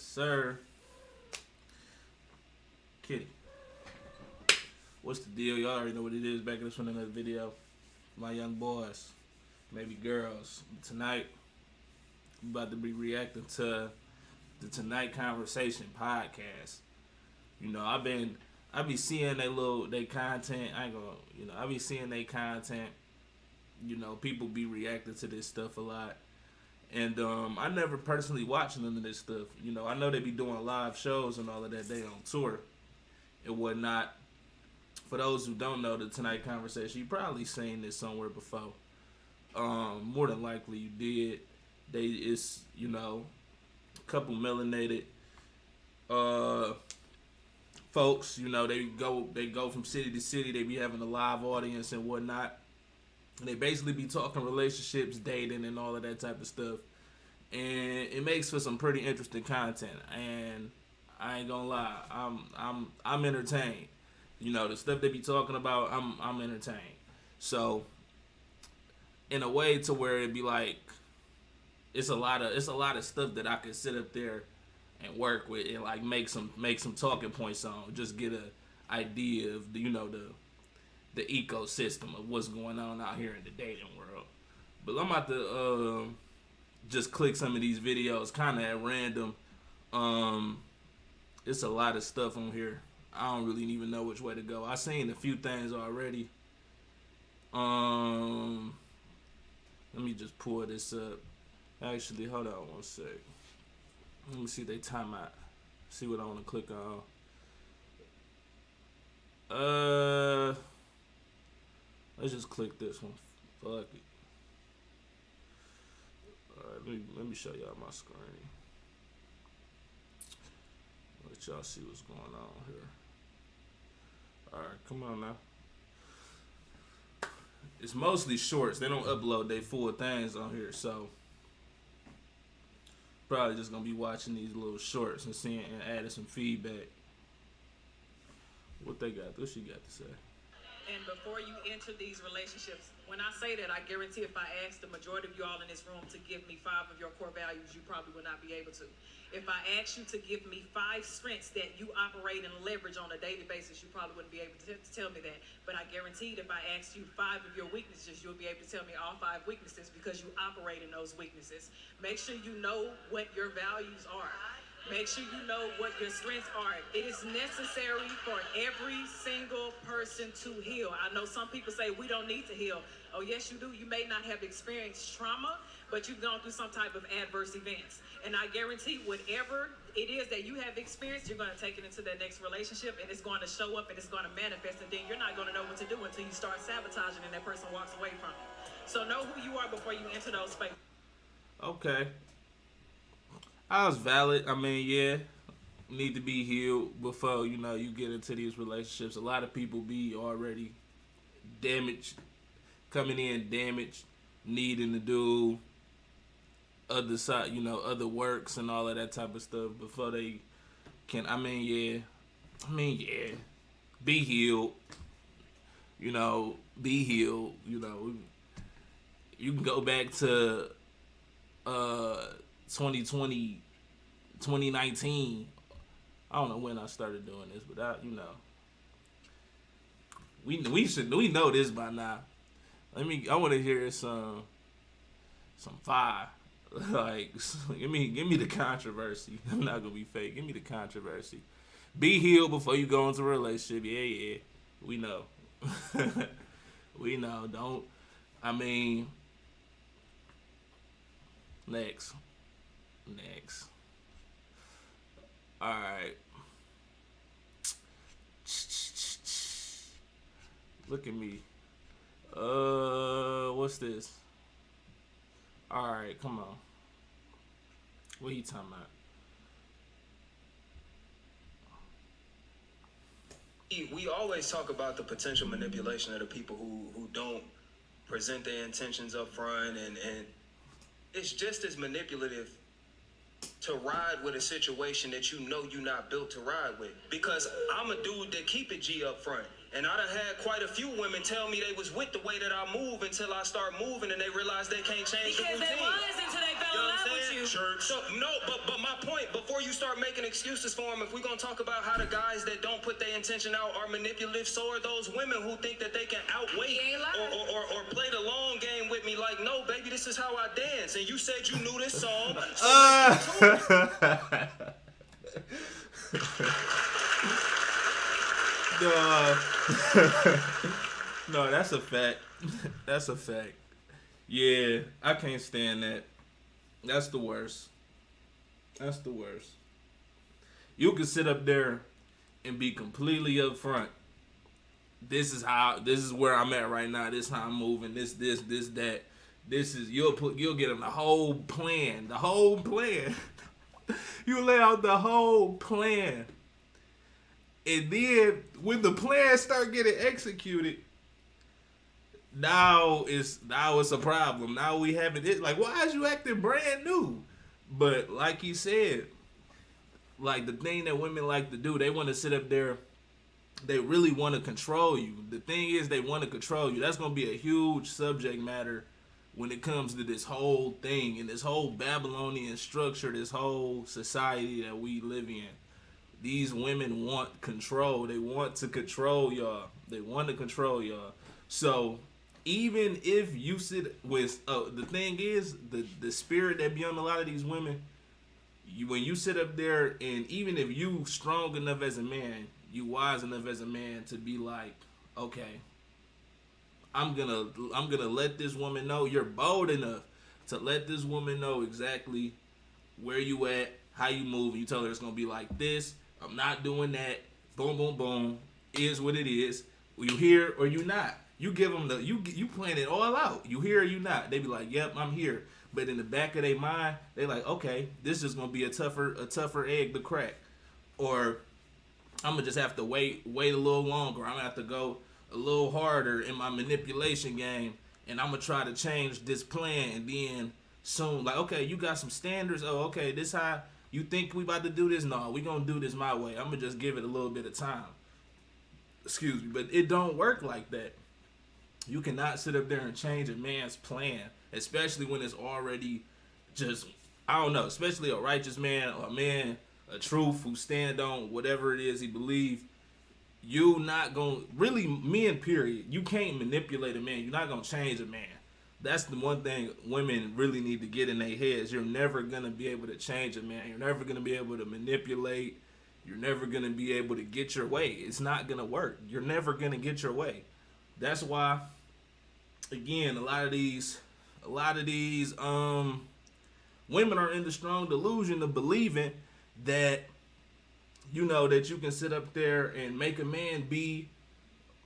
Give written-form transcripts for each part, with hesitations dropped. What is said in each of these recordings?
sir. Kitty. What's the deal? Y'all already know what it is. Back at this one another video. My young boys, maybe girls. Tonight, I'm about to be reacting to the Tonight Conversation podcast. You know, I be seeing they content. I be seeing they content. You know, people be reacting to this stuff a lot. And I never personally watched none of this stuff. You know, I know they be doing live shows and all of that. They on tour and whatnot. For those who don't know the Tonight Conversation, you probably seen this somewhere before. More than likely you did. It's a couple melanated folks. You know, they go from city to city. They be having a live audience and whatnot. And they basically be talking relationships, dating, and all of that type of stuff. And it makes for some pretty interesting content. And I ain't gonna lie, I'm entertained. You know, the stuff they be talking about, I'm entertained. So, in a way to where it be like, it's a lot of stuff that I could sit up there and work with and like make some talking points on. Just get a idea of the ecosystem of what's going on out here in the dating world. But I'm about to just click some of these videos kind of at random. It's a lot of stuff on here. I don't really even know which way to go. I seen a few things already. Let me just pull this up. Actually, hold on one sec. Let me see they timeout. See what I want to click on. Let's just click this one. Fuck it. Alright, let me show y'all my screen. Let y'all see what's going on here. Alright, come on now. It's mostly shorts. They don't upload their full things on here, so probably just gonna be watching these little shorts and seeing and adding some feedback. What they got? What she got to say? And before you enter these relationships, when I say that, I guarantee if I ask the majority of you all in this room to give me 5 of your core values, you probably would not be able to. If I ask you to give me 5 strengths that you operate and leverage on a daily basis, you probably wouldn't be able to tell me that. But I guarantee if I asked you 5 of your weaknesses, you'll be able to tell me all 5 weaknesses because you operate in those weaknesses. Make sure you know what your values are. Make sure you know what your strengths are. It is necessary for every single person to heal. I know some people say we don't need to heal. Oh, yes, you do. You may not have experienced trauma, but you've gone through some type of adverse events. And I guarantee whatever it is that you have experienced, you're going to take it into that next relationship, and it's going to show up and it's going to manifest, and then you're not going to know what to do until you start sabotaging and that person walks away from you. So know who you are before you enter those spaces. Okay. I was valid. I mean, yeah, need to be healed before, you get into these relationships. A lot of people be already damaged, coming in damaged, needing to do other side, other works and all of that type of stuff before they can, be healed, be healed, you can go back to 2020, 2019. I don't know when I started doing this, but we know this by now. I want to hear some fire. Like, give me the controversy. I'm not gonna be fake. Give me the controversy. Be healed before you go into a relationship. Yeah. We know. We know. Don't. Next. Alright. Look at me. What's this? Alright, come on. What are you talking about? We always talk about the potential manipulation of the people who don't present their intentions up front, and it's just as manipulative to ride with a situation that you know you're not built to ride with. Because I'm a dude that keep it G up front. And I done had quite a few women tell me they was with the way that I move until I start moving and they realize they can't change the routine. Because they was until they fell You know what I'm in love with saying? you. Church. So no, but my point, before you start making excuses for him, if we're gonna talk about how the guys that don't put their intention out are manipulative, so are those women who think that they can outweigh He ain't lying. or play the long game with me. Like, no, baby, this is how I dance, and you said you knew this song. So let's get to it. No, that's a fact. That's a fact. Yeah, I can't stand that. That's the worst. That's the worst. You can sit up there and be completely upfront. This is where I'm at right now. This is how I'm moving. This, that. This is you'll get them the whole plan. The whole plan. You lay out the whole plan. And then when the plans start getting executed, now it's a problem. Now we have it. Like, why is you acting brand new? But like he said, like the thing that women like to do, they want to sit up there. They really want to control you. The thing is, they want to control you. That's going to be a huge subject matter when it comes to this whole thing and this whole Babylonian structure, this whole society that we live in. These women want control. They want to control y'all. They want to control y'all. So even if you sit with, the thing is, the spirit that be on a lot of these women, when you sit up there, and even if you strong enough as a man, you wise enough as a man to be like, okay, I'm gonna let this woman know. You're bold enough to let this woman know exactly where you at, how you move. You tell her it's gonna be like this. I'm not doing that. Boom, boom, boom. Is what it is. You here or you not. You give them you plan it all out. You here or you not. They be like, yep, I'm here. But in the back of their mind, they like, okay, this is gonna be a tougher egg to crack, or I'm gonna just have to wait a little longer. I'm gonna have to go a little harder in my manipulation game, and I'm gonna try to change this plan. And then soon, like, okay, you got some standards. Oh, okay, this how you think we about to do this? No, we gonna do this my way. I'm gonna just give it a little bit of time. Excuse me, but it don't work like that. You cannot sit up there and change a man's plan, especially when it's already just, I don't know, especially a righteous man or a man, a truth who stand on whatever it is he believes. You not gonna, really, men period, you can't manipulate a man. You're not gonna change a man. That's the one thing women really need to get in their heads. You're never gonna be able to change a man. You're never gonna be able to manipulate. You're never gonna be able to get your way. It's not gonna work. You're never gonna get your way. That's why, again, a lot of these women are in the strong delusion of believing that, you know, that you can sit up there and make a man be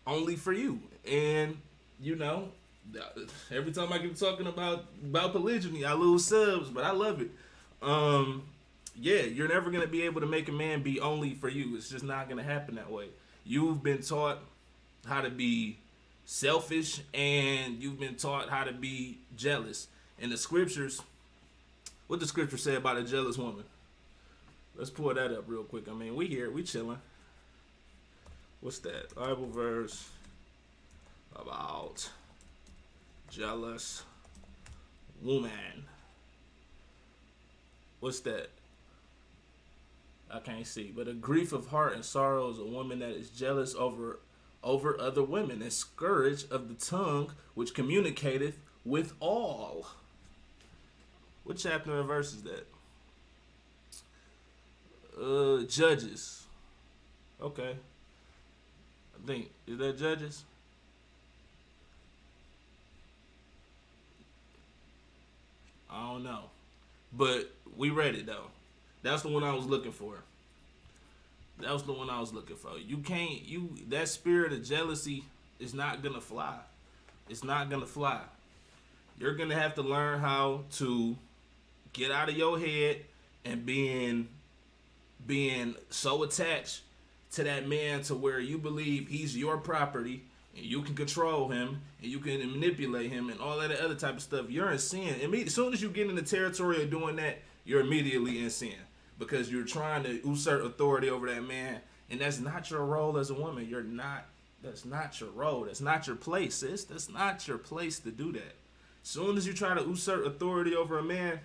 only for you. And, you know, every time I get talking about polygyny, I lose subs, but I love it. Yeah, you're never going to be able to make a man be only for you. It's just not going to happen that way. You've been taught how to be selfish, and you've been taught how to be jealous. And the scriptures, what the scripture say about a jealous woman? Let's pull that up real quick. I mean, we here, we chilling. What's that? Bible verse about jealous woman. What's that? I can't see. But a grief of heart and sorrow is a woman that is jealous over other women, and scourge of the tongue, which communicateth with all. What chapter and verse is that? Judges. Okay. I think, is that Judges? I don't know. But we read it though. That's the one I was looking for. That was the one I was looking for. You can't, that spirit of jealousy is not gonna fly. It's not gonna fly. You're gonna have to learn how to get out of your head and being so attached to that man to where you believe he's your property and you can control him and you can manipulate him and all that other type of stuff. You're in sin. As soon as you get in the territory of doing that, you're immediately in sin, because you're trying to usurp authority over that man, and that's not your role as a woman. That's not your role. That's not your place, sis. That's not your place to do that. As soon as you try to usurp authority over a man,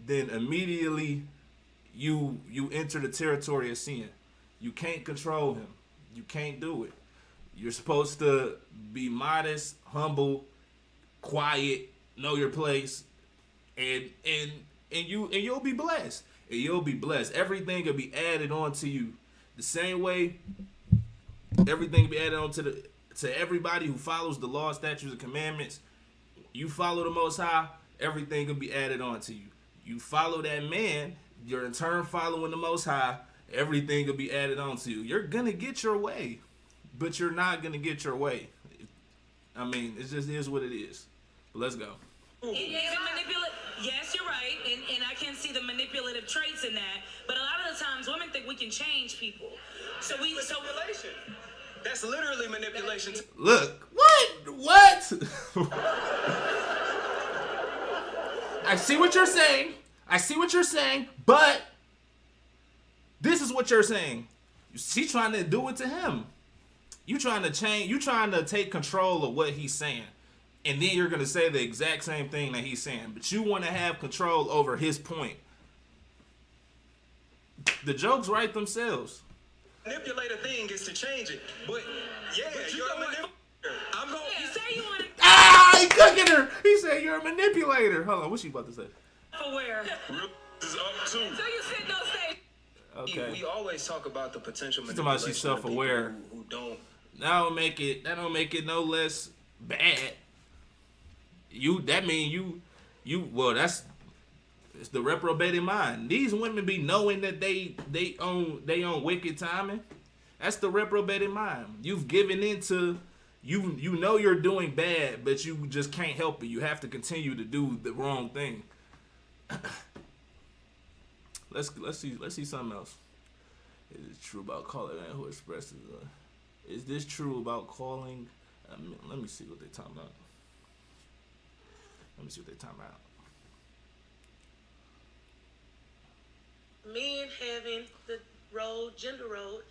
then immediately you enter the territory of sin. You can't control him. You can't do it. You're supposed to be modest, humble, quiet, know your place, and you'll be blessed. And you'll be blessed. Everything will be added on to you. The same way everything will be added on to everybody who follows the law, statutes, and commandments. You follow the Most High, everything will be added on to you. You follow that man, you're in turn following the Most High, everything will be added on to you. You're gonna get your way, but you're not gonna get your way. I mean, it just is what it is. But let's go. Yes, you're right, and I can see the manipulative traits in that. But a lot of the times, women think we can change people. Manipulation. That's literally manipulation. Look, what? I see what you're saying, but this is what you're saying. She's trying to do it to him. You trying to change, you trying to take control of what he's saying. And then you're going to say the exact same thing that he's saying. But you want to have control over his point. The jokes write themselves. Manipulate a thing is to change it. But you're a manipulator. I'm going You say you want to He cooking her. He said you're a manipulator. Hold on, what's she about to say? for where? is up too. So you sit no stage. Okay. We always talk about the potential She's talking about manipulation she's self-aware. of people who don't. That don't make it no less bad. It's the reprobated mind. These women be knowing that they own wicked timing. That's the reprobated mind. You've given into you know you're doing bad, but you just can't help it. You have to continue to do the wrong thing. Let's see something else. Is it true about calling a man who expresses? Is this true about calling? Let me see what they're talking about. Men having the gender role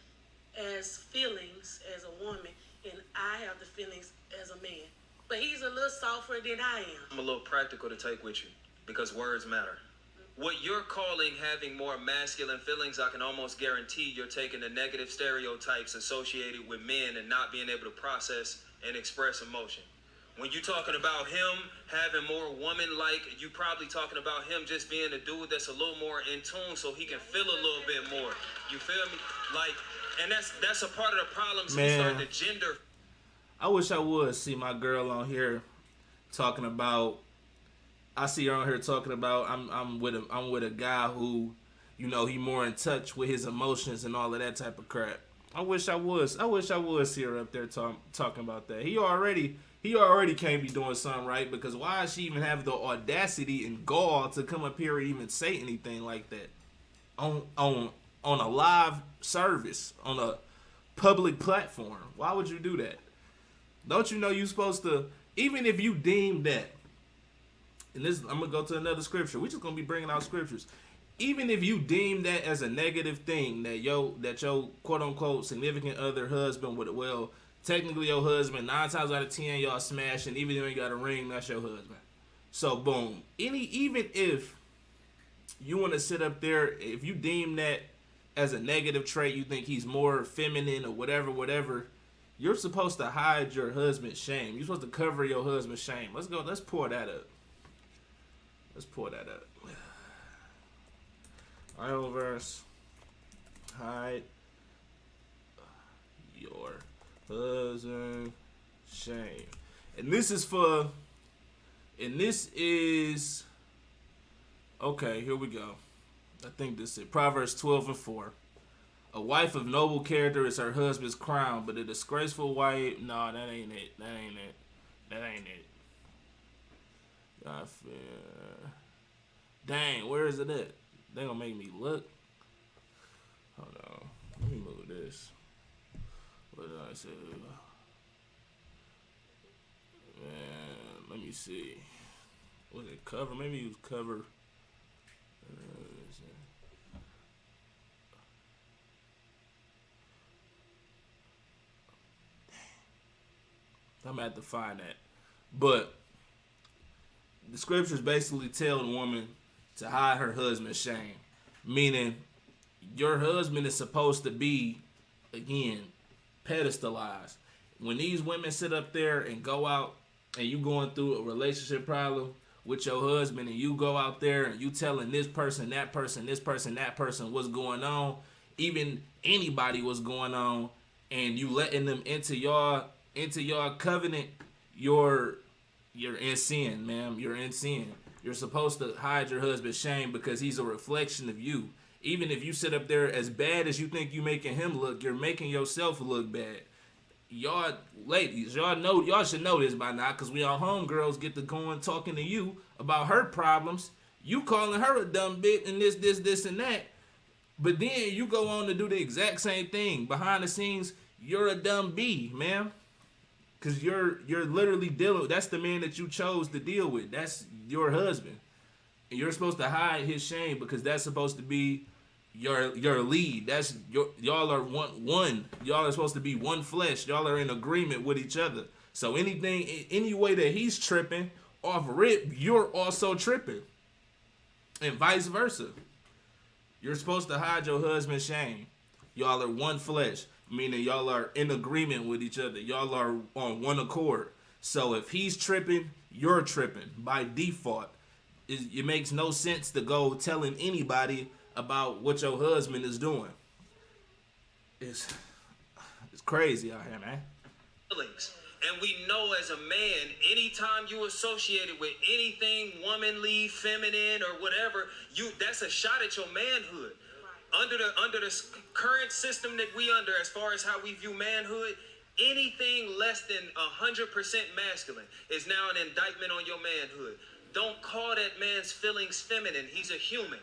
as feelings as a woman, and I have the feelings as a man. But he's a little softer than I am. I'm a little practical to take with you because words matter. What you're calling having more masculine feelings, I can almost guarantee you're taking the negative stereotypes associated with men and not being able to process and express emotion. When you're talking about him having more woman-like, you probably talking about him just being a dude that's a little more in tune so he can feel a little bit more. You feel me? Like, and that's a part of the problem. So Man. start the gender. I wish I would see my girl on here talking about. I see her on here talking about I'm with a guy who, you know, he more in touch with his emotions and all of that type of crap. I wish I would see her up there talking about that. He already can't be doing something right, because why does she even have the audacity and gall to come up here and even say anything like that on a live service, on a public platform? Why would you do that? Don't you know you're supposed to, even if you deem that, and this, I'm gonna go to another scripture. We're just gonna be bringing out scriptures. Even if you deem that as a negative thing, that your quote unquote significant other husband would, well, technically your husband, 9 times out of 10 y'all smashing, even if you got a ring, that's your husband. So boom. Even if you want to sit up there, if you deem that as a negative trait, you think he's more feminine or whatever, you're supposed to hide your husband's shame. You're supposed to cover your husband's shame. Let's pour that up. Bible verse. Hide your husband's shame. And this is okay, here we go. I think this is it. Proverbs 12:4. A wife of noble character is her husband's crown, but a disgraceful wife, no, that ain't it. God fear. Dang, where is it at? They gonna make me look. Hold on. Let me move this. What did I say? Man, let me see. Was it cover? Maybe it was cover. I'm gonna have to find that. But the scriptures basically tell the woman to hide her husband's shame. Meaning, your husband is supposed to be, again, pedestalized. When these women sit up there and go out and you going through a relationship problem with your husband, and you go out there and you telling this person, that person, this person, that person what's going on, even anybody what's going on, and you letting them into your covenant, you're in sin, ma'am. You're in sin. You're supposed to hide your husband's shame because he's a reflection of you. Even if you sit up there as bad as you think you making him look, you're making yourself look bad. Y'all ladies, y'all should know this by now, because we all homegirls get to going talking to you about her problems. You calling her a dumb bitch and this and that. But then you go on to do the exact same thing. Behind the scenes, you're a dumb bee, man. Because you're literally dealing, that's the man that you chose to deal with. That's your husband. And you're supposed to hide his shame because that's supposed to be your lead. That's y'all are one. Y'all are supposed to be one flesh. Y'all are in agreement with each other. So any way that he's tripping off rip, you're also tripping. And vice versa. You're supposed to hide your husband's shame. Y'all are one flesh, meaning y'all are in agreement with each other. Y'all are on one accord. So if he's tripping, you're tripping by default. It makes no sense to go telling anybody about what your husband is doing. It's crazy out here, man. And we know as a man, anytime you associated with anything womanly, feminine, or whatever, that's a shot at your manhood. Under the current system that we under, as far as how we view manhood, anything less than 100% masculine is now an indictment on your manhood. Don't call that man's feelings feminine. He's a human.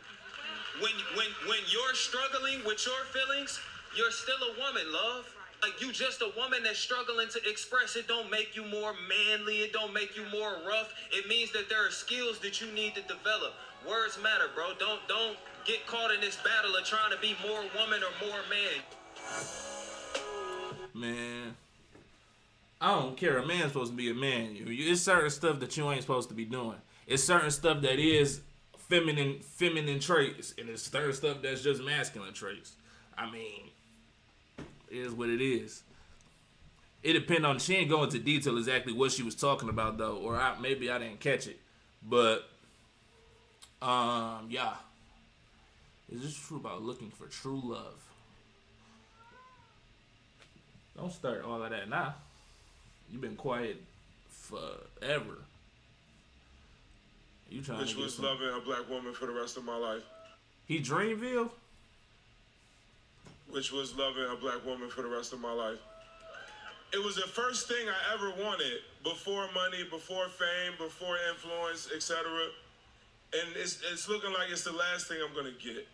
When you're struggling with your feelings, you're still a woman, love. Like, you just a woman that's struggling to express. It don't make you more manly. It don't make you more rough. It means that there are skills that you need to develop. Words matter, bro. Don't get caught in this battle of trying to be more woman or more man. Man, I don't care. A man's supposed to be a man. It's certain stuff that you ain't supposed to be doing. It's certain stuff that is feminine traits, and it's certain stuff that's just masculine traits. I mean, it is what it is. It depends on, she ain't go into detail exactly what she was talking about though, or maybe I didn't catch it. But yeah. Is this true about looking for true love? Don't start all of that now. You've been quiet forever. You trying Which to get was some... loving a black woman for the rest of my life. He Dreamville? Which was loving a black woman for the rest of my life. It was the first thing I ever wanted, before money, before fame, before influence, etc. And it's looking like it's the last thing I'm gonna get.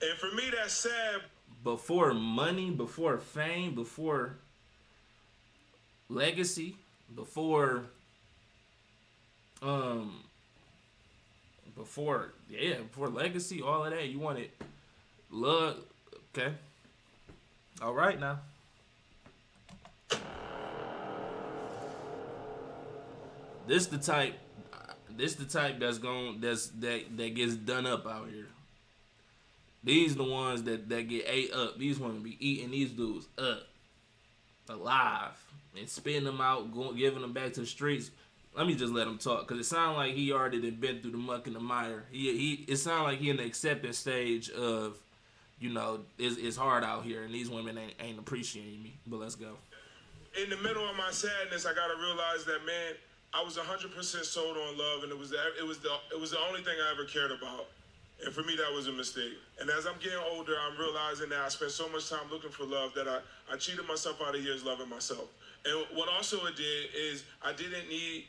And for me, that's sad. Before money, before fame, before legacy, before legacy, all of that. You wanted love. Okay. All right now. This the type that gets done up out here. These the ones that get ate up. These women be eating these dudes up alive and spitting them out, giving them back to the streets. Let me just let him talk, because it sounds like he already done been through the muck and the mire. It sounds like he in the acceptance stage of, you know, it's hard out here and these women ain't appreciating me. But let's go. In the middle of my sadness, I gotta realize that, man, I was 100% sold on love, and it was the only thing I ever cared about. And for me, that was a mistake. And as I'm getting older, I'm realizing that I spent so much time looking for love that I cheated myself out of years loving myself. And what also it did is I didn't need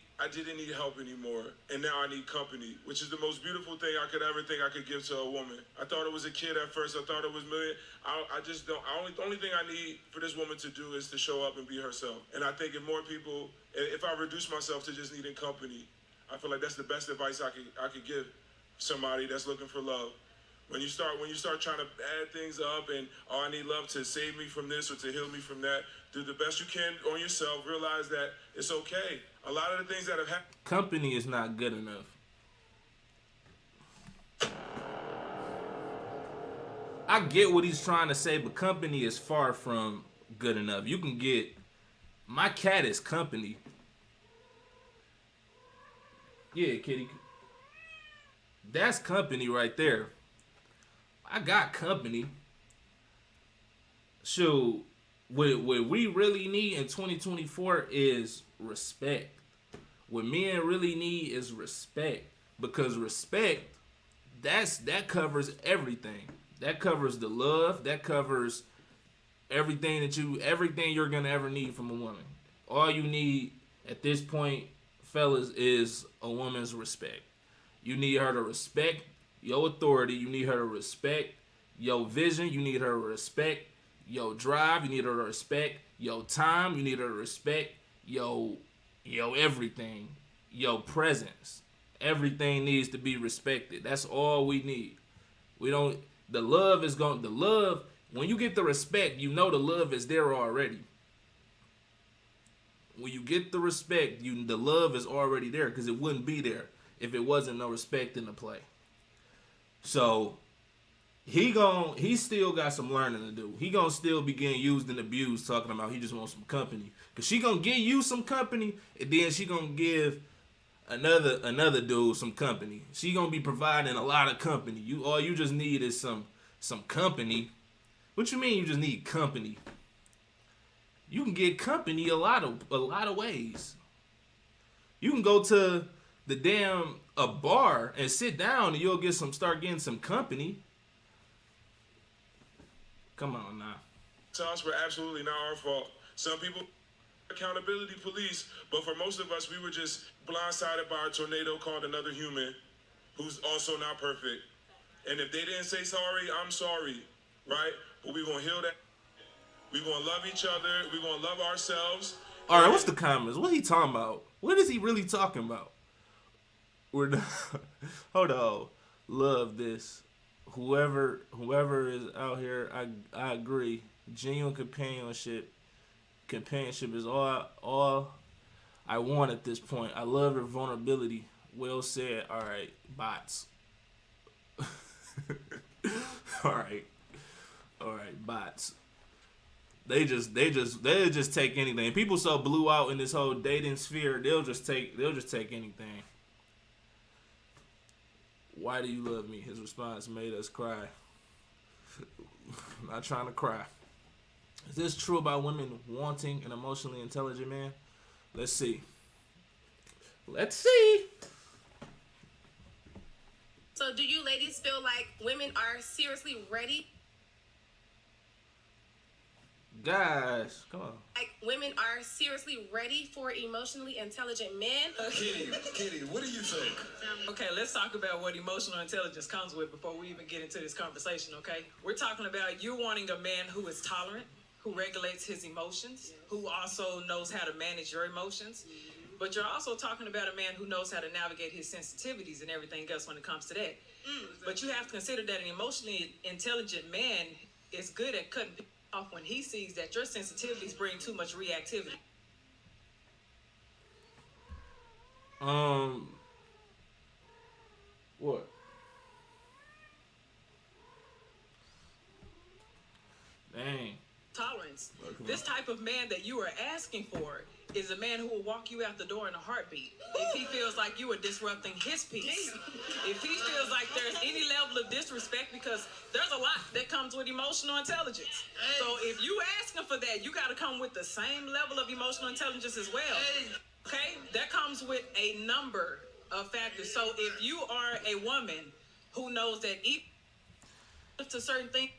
help anymore, and now I need company, which is the most beautiful thing I could ever think I could give to a woman. I thought it was a kid at first. I thought it was million. I just don't. The only thing I need for this woman to do is to show up and be herself. And I think if more people, if I reduce myself to just needing company, I feel like that's the best advice I could give somebody that's looking for love. When you start trying to add things up and, oh, I need love to save me from this or to heal me from that, do the best you can on yourself. Realize that it's okay. A lot of the things that have happened. Company is not good enough. I get what he's trying to say, but company is far from good enough. You can get, my cat is company. Yeah, kitty. That's company right there. I got company. Shoot, what we really need in 2024 is respect. What men really need is respect. Because respect, that covers everything. That covers the love. That covers everything you're gonna ever need from a woman. All you need at this point, fellas, is a woman's respect. You need her to respect your authority. You need her to respect your vision. You need her to respect your drive. You need her to respect your time. You need her to respect your everything, your presence. Everything needs to be respected. That's all we need. The love, when you get the respect, you know the love is there already. When you get the respect, the love is already there, because it wouldn't be there if it wasn't no respect in the play. So he still got some learning to do. He gonna still be getting used and abused, talking about he just wants some company. Cause she gonna give you some company, and then she gonna give another dude some company. She gonna be providing a lot of company. All you just need is some company. What you mean you just need company? You can get company a lot of ways. You can go to a bar and sit down, and you'll start getting some company. Come on now. Us were absolutely not our fault. Some people accountability police, but for most of us, we were just blindsided by a tornado called another human who's also not perfect. And if they didn't say sorry, I'm sorry, right? But we're gonna heal that. We're gonna love each other. We're gonna love ourselves. All right, what's the comments? What he talking about? What is he really talking about? Hold on. Love this. Whoever is out here, I agree. Genuine companionship is all I want at this point. I love your vulnerability. Well said. All right, bots. All right, bots. They just take anything. People so blew out in this whole dating sphere, they'll just take anything. Why do you love me? His response made us cry. I'm not trying to cry. Is this true about women wanting an emotionally intelligent man? Let's see. So do you ladies feel like women are seriously ready? Guys, come on. Like women are seriously ready for emotionally intelligent men? Kitty, what do you think? Okay, let's talk about what emotional intelligence comes with before we even get into this conversation, okay? We're talking about you wanting a man who is tolerant, who regulates his emotions, who also knows how to manage your emotions. But you're also talking about a man who knows how to navigate his sensitivities and everything else when it comes to that. But you have to consider that an emotionally intelligent man is good at cutting people off when he sees that your sensitivities bring too much reactivity. What? Dang. Tolerance. This type of man that you are asking for is a man who will walk you out the door in a heartbeat if he feels like you are disrupting his peace. If he feels like there's any level of disrespect, because there's a lot that comes with emotional intelligence. So if you asking for that, you got to come with the same level of emotional intelligence as well. Okay? That comes with a number of factors. So if you are a woman who knows that even to certain things,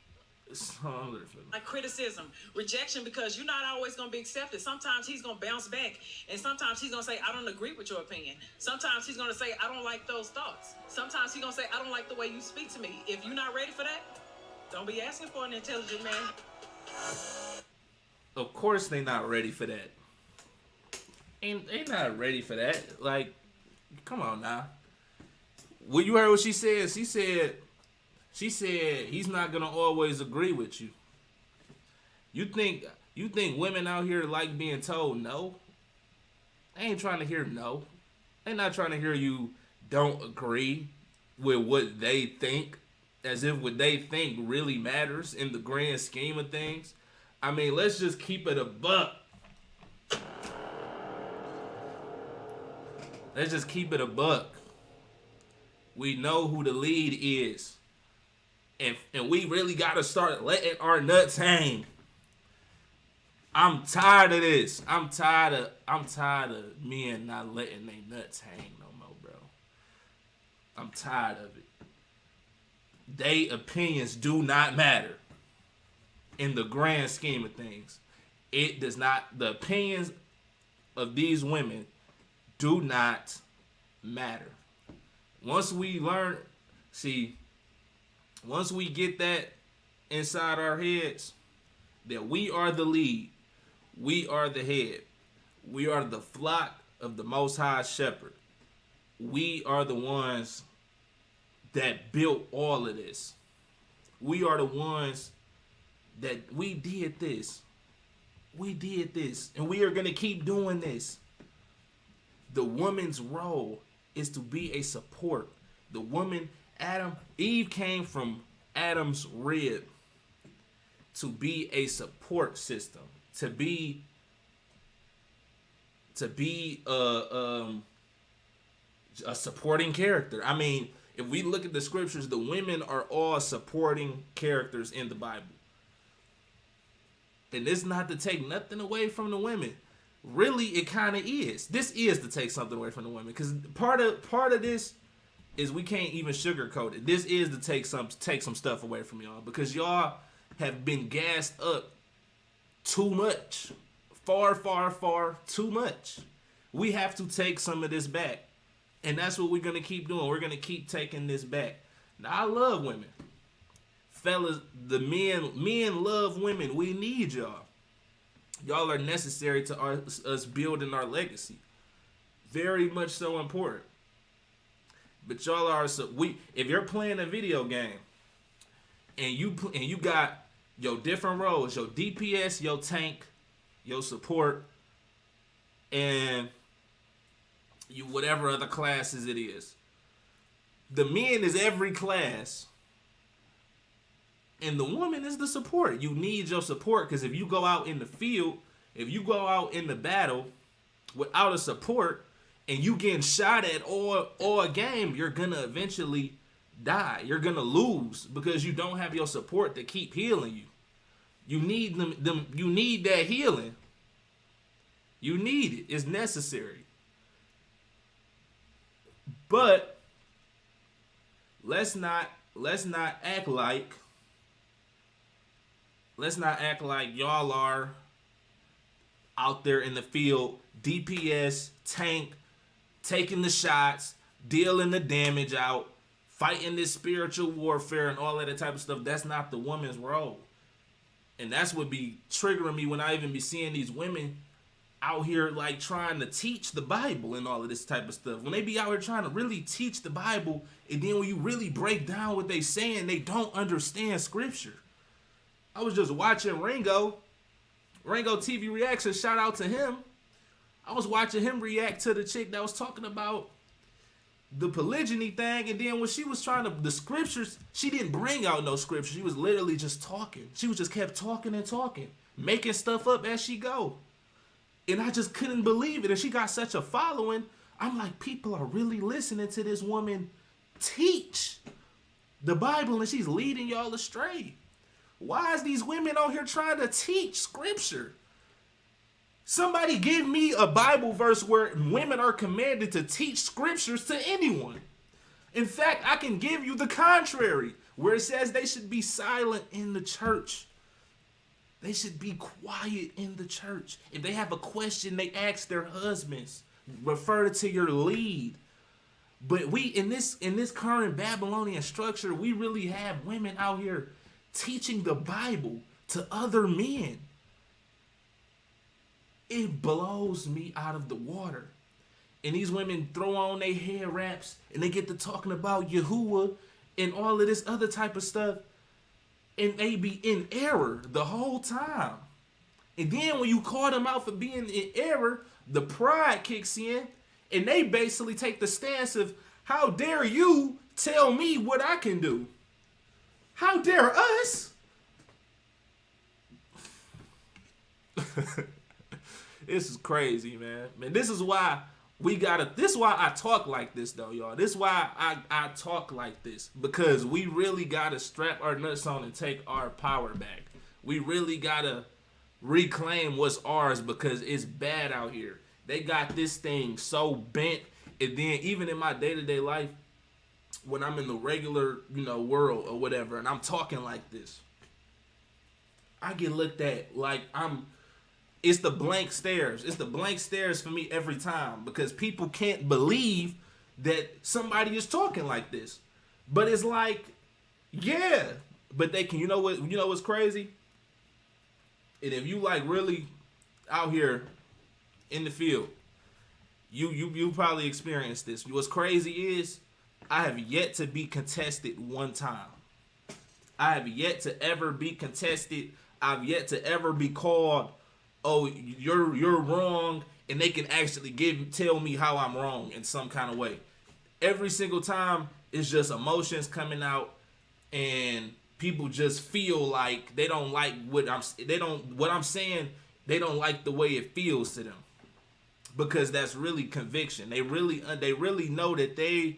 like criticism, rejection, because you're not always going to be accepted. Sometimes he's going to bounce back, and sometimes he's going to say, I don't agree with your opinion. Sometimes he's going to say, I don't like those thoughts. Sometimes he's going to say, I don't like the way you speak to me. If you're not ready for that, don't be asking for an intelligent man. Of course they not ready for that. They not ready for that. Like, come on now. Well, you heard what she said? She said he's not gonna always agree with you. You think women out here like being told no? They ain't trying to hear no. They not trying to hear you don't agree with what they think. as if what they think really matters in the grand scheme of things. I mean, let's just keep it a buck. Let's just keep it a buck. We know who the lead is. And we really got to start letting our nuts hang. I'm tired of this. I'm tired of men not letting their nuts hang no more, bro. I'm tired of it. They opinions do not matter in the grand scheme of things. It does not. The opinions of these women do not matter. Once we learn, once we get that inside our heads, that we are the lead, we are the head, we are the flock of the Most High Shepherd. We are the ones that built all of this. We are the ones that we did this. We did this, and we are going to keep doing this. The woman's role is to be a support. The woman, Eve came from Adam's rib to be a support system, to be a supporting character. I mean, if we look at the scriptures, the women are all supporting characters in the Bible. And it's not to take nothing away from the women. Really, it kind of is. This is to take something away from the women, because part of this is we can't even sugarcoat it. This is to take some stuff away from y'all, because y'all have been gassed up too much, far too much. We have to take some of this back, and that's what we're gonna keep doing. We're gonna keep taking this back. Now, I love women, fellas. The men love women. We need y'all. Y'all are necessary to us building our legacy. Very much so important. But y'all are if you're playing a video game and you got your different roles, your DPS, your tank, your support, and you whatever other classes it is. The men is every class. And the woman is the support. You need your support, because if you go out in the field, if you go out in the battle without a support and you getting shot at all game, you're going to eventually die. You're going to lose because you don't have your support to keep healing you. You need them. You need that healing. You need it. It's necessary. But let's not act like y'all are out there in the field, DPS, tank, taking the shots, dealing the damage out, fighting this spiritual warfare and all of that type of stuff. That's not the woman's role. And that's what be triggering me when I even be seeing these women out here like trying to teach the Bible and all of this type of stuff. When they be out here trying to really teach the Bible, and then when you really break down what they saying, they don't understand scripture. I was just watching Ringo TV Reaction, shout out to him. I was watching him react to the chick that was talking about the polygyny thing, and then when she was the scriptures, she didn't bring out no scripture. She was literally just talking. She was just kept talking and talking, making stuff up as she go. And I just couldn't believe it. And she got such a following. I'm like, people are really listening to this woman teach the Bible, and she's leading y'all astray. Why is these women out here trying to teach scripture? Somebody give me a Bible verse where women are commanded to teach scriptures to anyone. In fact, I can give you the contrary, where it says they should be silent in the church. They should be quiet in the church. If they have a question, they ask their husbands. Refer to your lead. But we in this current Babylonian structure, we really have women out here teaching the Bible to other men. It blows me out of the water. And these women throw on their hair wraps and they get to talking about Yahuwah and all of this other type of stuff. And they be in error the whole time. And then when you call them out for being in error, the pride kicks in and they basically take the stance of, how dare you tell me what I can do? How dare us? This is crazy, man. Man, this is why this is why I talk like this, though, y'all. This is why I talk like this. Because we really gotta strap our nuts on and take our power back. We really gotta reclaim what's ours, because it's bad out here. They got this thing so bent. And then even in my day-to-day life, when I'm in the regular, world or whatever, and I'm talking like this, I get looked at like it's the blank stares. It's the blank stares for me every time, because people can't believe that somebody is talking like this. But it's like, yeah, but they can, you know what's crazy? And if you like really out here in the field, you probably experienced this. What's crazy is I have yet to be contested one time. I have yet to ever be contested. I've yet to ever be called, oh, you're wrong, and they can actually tell me how I'm wrong in some kind of way. Every single time it's just emotions coming out, and people just feel like they don't like what I'm saying. They don't like the way it feels to them, because that's really conviction. They really know that they're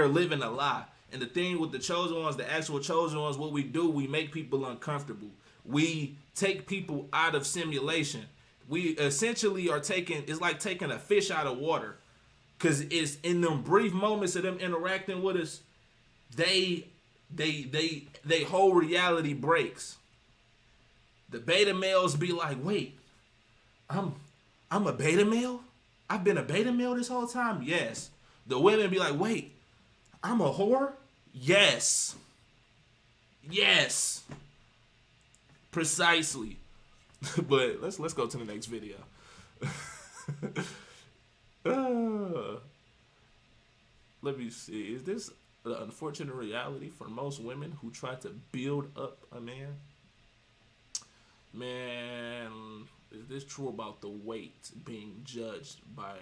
living a lie. And the thing with the chosen ones, the actual chosen ones, what we do, we make people uncomfortable. We take people out of simulation. We essentially it's like taking a fish out of water. Because it's in them brief moments of them interacting with us, they whole reality breaks. The beta males be like, wait, I'm a beta male? I've been a beta male this whole time? Yes. The women be like, wait, I'm a whore? Yes. Yes. Precisely. But let's go to the next video. Let me see. Is this an unfortunate reality for most women who try to build up a man? Man, is this true about the weight being judged by...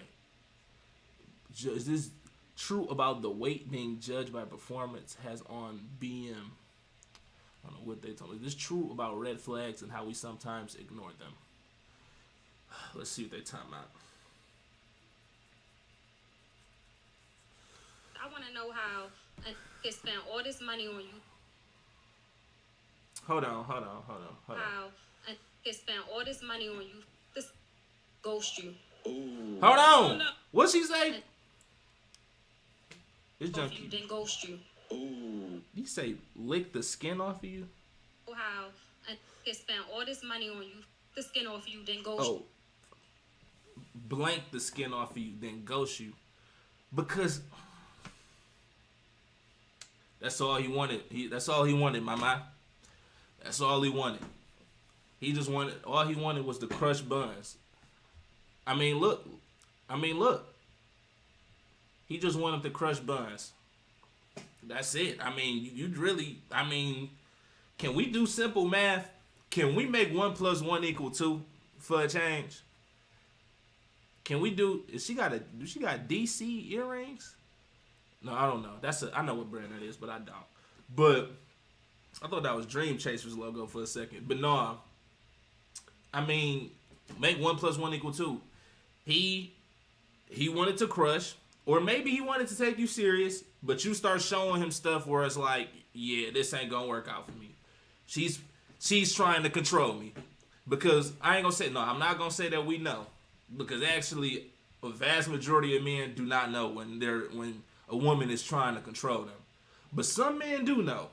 Is this true about the weight being judged by performance has on BM? I don't know what they told me. Is this true about red flags and how we sometimes ignore them? Let's see what they time out. I want to know how they spent all this money on you. Hold on. How they spent all this money on you. This ghost you. Ooh. Hold on. What'd she say? It's Off junkie. you, then ghost you. Ooh. You say lick the skin off of you? How they spent all this money on you. The skin off you, then ghost you. Oh. Blank the skin off of you, then ghost you. Because that's all he wanted. That's all he wanted, mama. That's all he wanted. All he wanted was the crushed buns. I mean, look. He just wanted the crushed buns. That's it. I mean, can we do simple math? Can we make 1 + 1 = 2 for a change? Can we do? Do she got DC earrings? No, I don't know. I know what brand that is, but I don't. But I thought that was Dream Chaser's logo for a second. But no, I mean, make 1 + 1 = 2. He wanted to crush, or maybe he wanted to take you serious, but you start showing him stuff where it's like, yeah, this ain't gonna work out for me. She's trying to control me. Because I'm not gonna say that we know. Because actually, a vast majority of men do not know when a woman is trying to control them. But some men do know.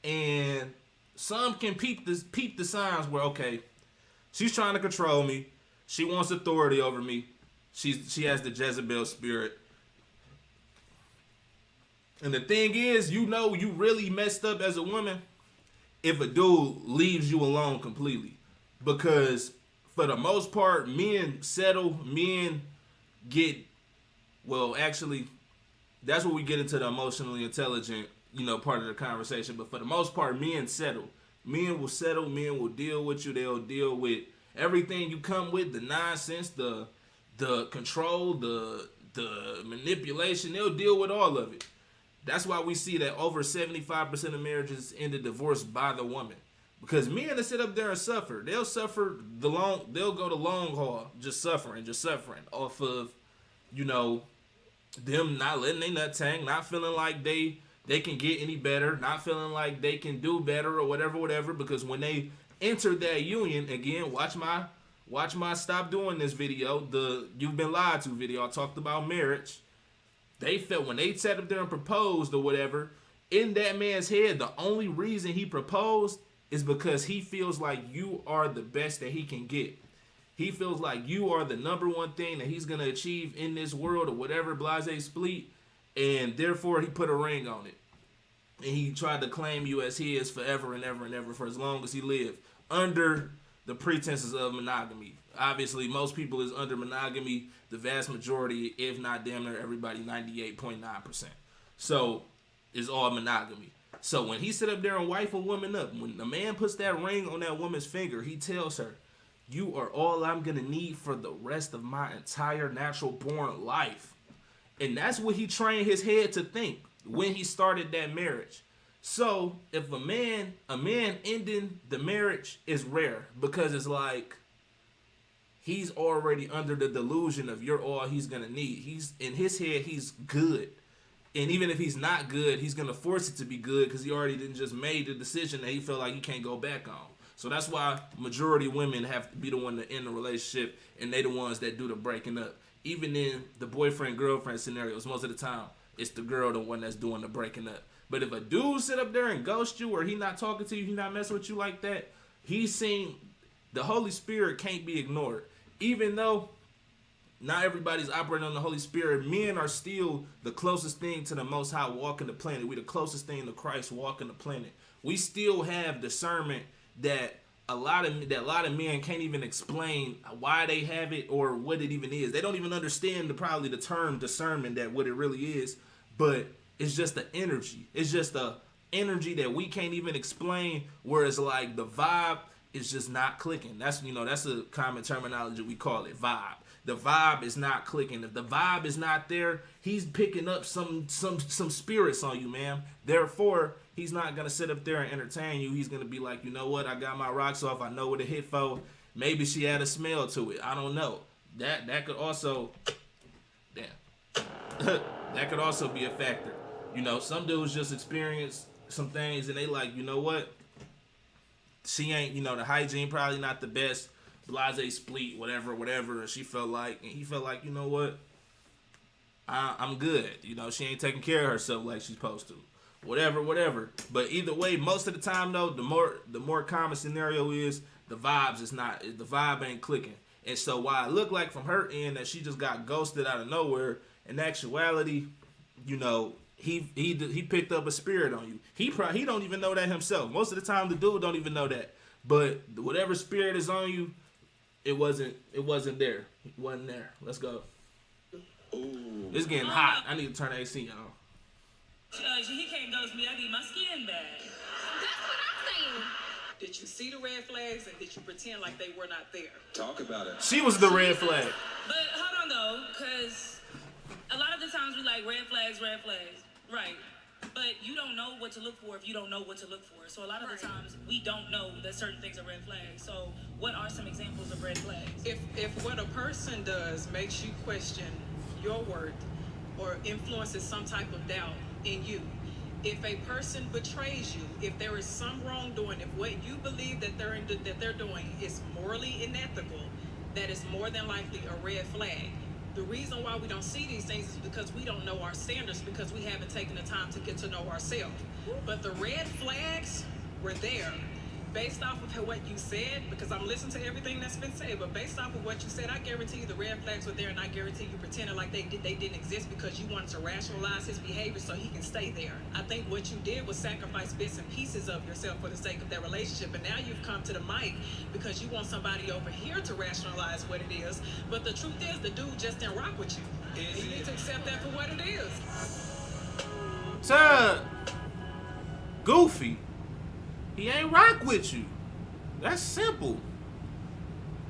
And some can peep the signs where, okay, she's trying to control me. She wants authority over me. She has the Jezebel spirit. And the thing is, you really messed up as a woman if a dude leaves you alone completely. Because for the most part, men settle, actually, that's where we get into the emotionally intelligent, part of the conversation. But for the most part, men settle. Men will settle. Men will deal with you. They'll deal with everything you come with, the nonsense, the control, the manipulation. They'll deal with all of it. That's why we see that over 75% of marriages end in divorce by the woman. Because men that sit up there and suffer, they'll go the long haul, just suffering off of, you know, them not letting they nut tank, not feeling like they can get any better, not feeling like they can do better or whatever. Because when they enter that union, again, watch my stop doing this video, the You've Been Lied To video. I talked about marriage. They felt when they sat up there and proposed or whatever, in that man's head, the only reason he proposed is because he feels like you are the best that he can get. He feels like you are the number one thing that he's going to achieve in this world or whatever, blase split, and therefore he put a ring on it. And he tried to claim you as his forever and ever and ever for as long as he lived, under the pretenses of monogamy. Obviously, most people is under monogamy, the vast majority, if not damn near everybody, 98.9%. So, it's all monogamy. So when he sit up there and wife a woman up, when the man puts that ring on that woman's finger, he tells her, you are all I'm going to need for the rest of my entire natural born life. And that's what he trained his head to think when he started that marriage. So if a man ending the marriage is rare, because it's like he's already under the delusion of you're all he's going to need. He's in his head, he's good. And even if he's not good, he's going to force it to be good because he already didn't just made the decision that he felt like he can't go back on. So that's why majority of women have to be the one to end the relationship, and they the ones that do the breaking up. Even in the boyfriend-girlfriend scenarios, most of the time, it's the girl the one that's doing the breaking up. But if a dude sit up there and ghost you, or he not talking to you, he not messing with you like that, he's seen the Holy Spirit can't be ignored. Even though not everybody's operating on the Holy Spirit, men are still the closest thing to the Most High walking the planet. We the closest thing to Christ walking the planet. We still have discernment that a lot of men can't even explain why they have it or what it even is. They don't even understand probably the term discernment, that what it really is. But it's just the energy. It's just the energy that we can't even explain. Whereas like the vibe is just not clicking. That's a common terminology, we call it vibe. The vibe is not clicking. If the vibe is not there, he's picking up some spirits on you, man. Therefore, he's not gonna sit up there and entertain you. He's gonna be like, you know what? I got my rocks off. I know what it hit for. Maybe she had a smell to it. I don't know. That could also, that could also be a factor. You know, some dudes just experience some things and they like, you know what? She ain't, the hygiene probably not the best. Blase split, whatever, and he felt like, you know what? I'm good. She ain't taking care of herself like she's supposed to. Whatever. But either way, most of the time though, the more common scenario is the vibe ain't clicking. And so while it looked like from her end that she just got ghosted out of nowhere, in actuality, he picked up a spirit on you. He don't even know that himself. Most of the time the dude don't even know that. But whatever spirit is on you, it wasn't there. It wasn't there. Let's go. Ooh. It's getting hot. I need to turn the AC on. He can't ghost me. I need my skin back. That's what I'm saying. Did you see the red flags and did you pretend like they were not there? Talk about it. She was the red flag. But hold on though, because a lot of the times we like red flags, right? But you don't know what to look for if you don't know what to look for. So a lot of the times we don't know that certain things are red flags. So what are some examples of red flags? If what a person does makes you question your worth or influences some type of doubt in you, if a person betrays you, if there is some wrongdoing, if what you believe that they're doing is morally unethical, that is more than likely a red flag. The reason why we don't see these things is because we don't know our standards, because we haven't taken the time to get to know ourselves. But the red flags were there. Based off of what you said, because I'm listening to everything that's been said, but based off of what you said, I guarantee you the red flags were there, and I guarantee you pretended like they didn't exist because you wanted to rationalize his behavior so he can stay there. I think what you did was sacrifice bits and pieces of yourself for the sake of that relationship, and now you've come to the mic because you want somebody over here to rationalize what it is, but the truth is the dude just didn't rock with you. You need to accept that for what it is. Goofy. He ain't rock with you. That's simple.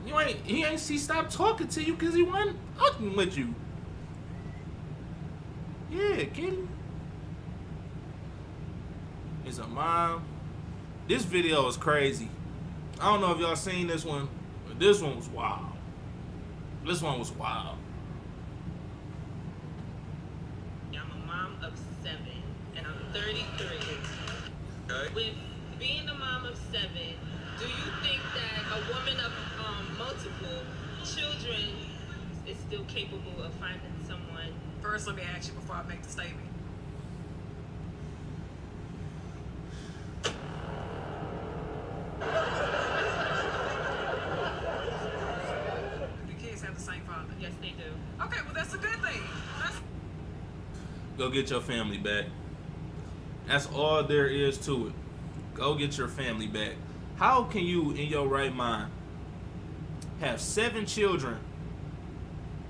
He stopped talking to you because he wasn't fucking with you. Yeah, kitty. is a mom. This video is crazy. I don't know if y'all seen this one, but this one was wild. This one was wild. I'm a mom of 7, and I'm 33. Okay. With being the mom of 7, do you think that a woman of multiple children is still capable of finding someone? First, let me ask you before I make the statement. The kids have the same father. Yes, they do. Okay, well that's a good thing. Go get your family back. That's all there is to it. Go get your family back. How can you, in your right mind, have 7 children,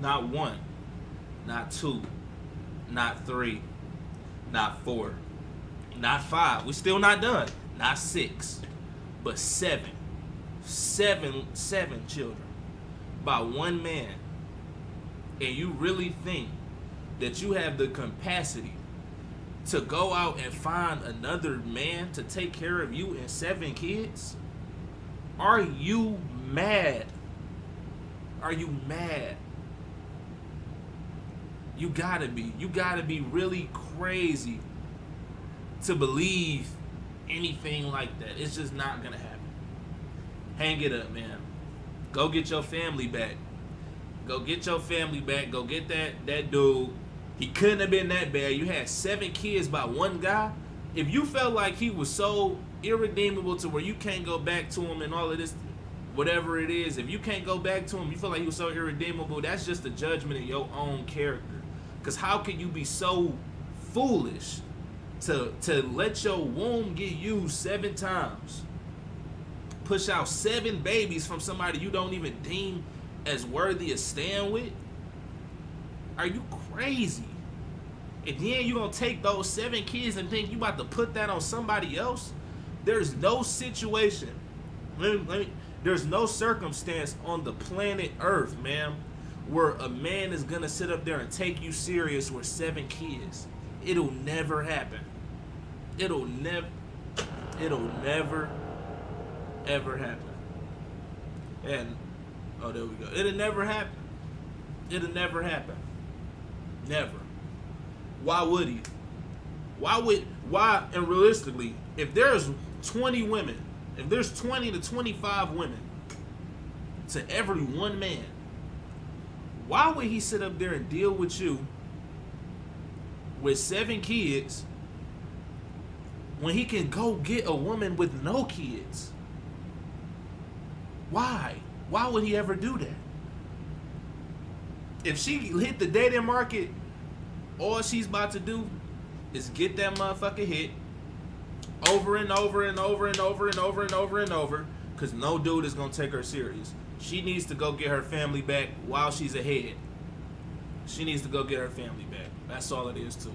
not 1, not 2, not 3, not 4, not 5, we're still not done, not 6, but 7 children by one man, and you really think that you have the capacity to go out and find another man to take care of you and 7 kids? Are you mad? Are you mad? You gotta be. You gotta be really crazy to believe anything like that. It's just not gonna happen. Hang it up, man. Go get your family back. Go get your family back. Go get that dude. He couldn't have been that bad. You had 7 kids by one guy. If you felt like he was so irredeemable to where you can't go back to him and all of this, whatever it is, if you can't go back to him, you feel like he was so irredeemable, that's just a judgment of your own character. Because how can you be so foolish to let your womb get used 7 times? Push out 7 babies from somebody you don't even deem as worthy of staying with? Are you crazy? And then you gonna take those 7 kids and think you about to put that on somebody else? There's no situation, there's no circumstance on the planet Earth, man, where a man is gonna sit up there and take you serious with 7 kids. It'll never happen. It'll never ever happen. And oh, there we go. It'll never happen. It'll never happen. Never. Why would he? Why, and realistically, if there's 20 women, if there's 20 to 25 women to every one man, why would he sit up there and deal with you with 7 kids when he can go get a woman with no kids? Why? Why would he ever do that? If she hit the dating market, all she's about to do is get that motherfucker hit over and over and over and over and over and over and over, because no dude is going to take her serious. She needs to go get her family back while she's ahead. She needs to go get her family back. That's all it is to it.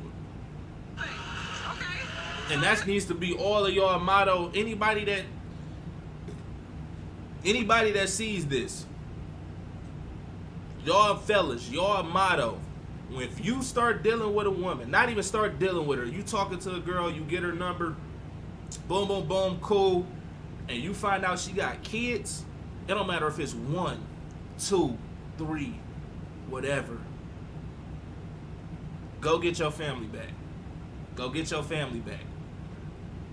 Okay. And that needs to be all of y'all motto. Anybody that sees this, y'all fellas, y'all motto, if you start dealing with a woman, not even start dealing with her, you talking to a girl, you get her number, boom, boom, boom, cool, and you find out she got kids, it don't matter if it's 1, 2, 3, whatever. Go get your family back. Go get your family back.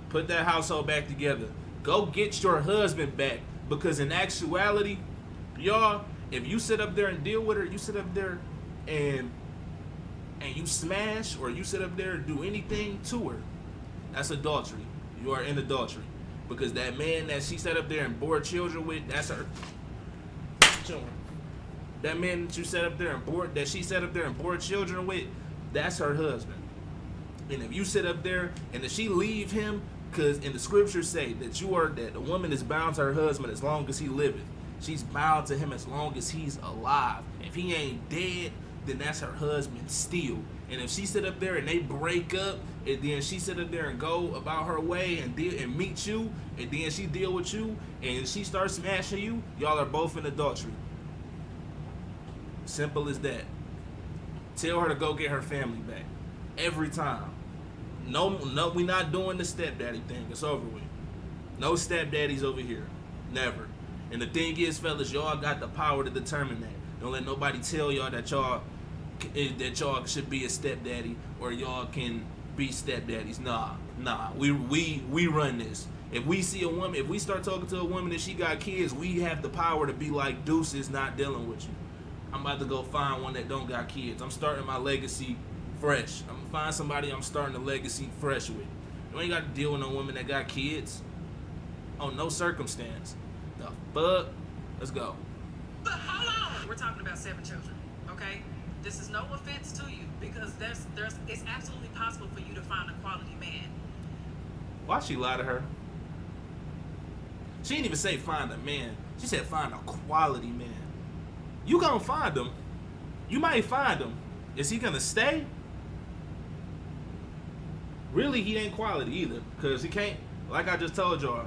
Put that household back together. Go get your husband back. Because in actuality, y'all, if you sit up there and deal with her, you sit up there and you smash, or you sit up there and do anything to her, that's adultery. You are in adultery. Because that man that she sat up there and bore children with, that's her children. That man that you sat up there and bore children with, that's her husband. And if you sit up there and if she leave him, because in the scriptures say that that a woman is bound to her husband as long as he liveth. She's bound to him as long as he's alive. If he ain't dead, then that's her husband still. And if she sit up there and they break up, and then she sit up there and go about her way and meet you, and then she deal with you, and she starts smashing you, y'all are both in adultery. Simple as that. Tell her to go get her family back. Every time. No, we not doing the stepdaddy thing. It's over with. No stepdaddies over here. Never. And the thing is, fellas, y'all got the power to determine that. Don't let nobody tell y'all that y'all should be a stepdaddy or y'all can be stepdaddies. Nah. We run this. If we see a woman, if we start talking to a woman and she got kids, we have the power to be like, deuces, not dealing with you. I'm about to go find one that don't got kids. I'm starting my legacy fresh. I'm gonna find somebody I'm starting the legacy fresh with. You ain't got to deal with no woman that got kids. On no circumstance. The fuck? Let's go. But hold on. We're talking about 7 children, okay? This is no offense to you because it's absolutely possible for you to find a quality man. Why she lie to her? She didn't even say find a man. She said find a quality man. You gonna find him. You might find him. Is he gonna stay? Really, he ain't quality either. Because he can't, like I just told y'all,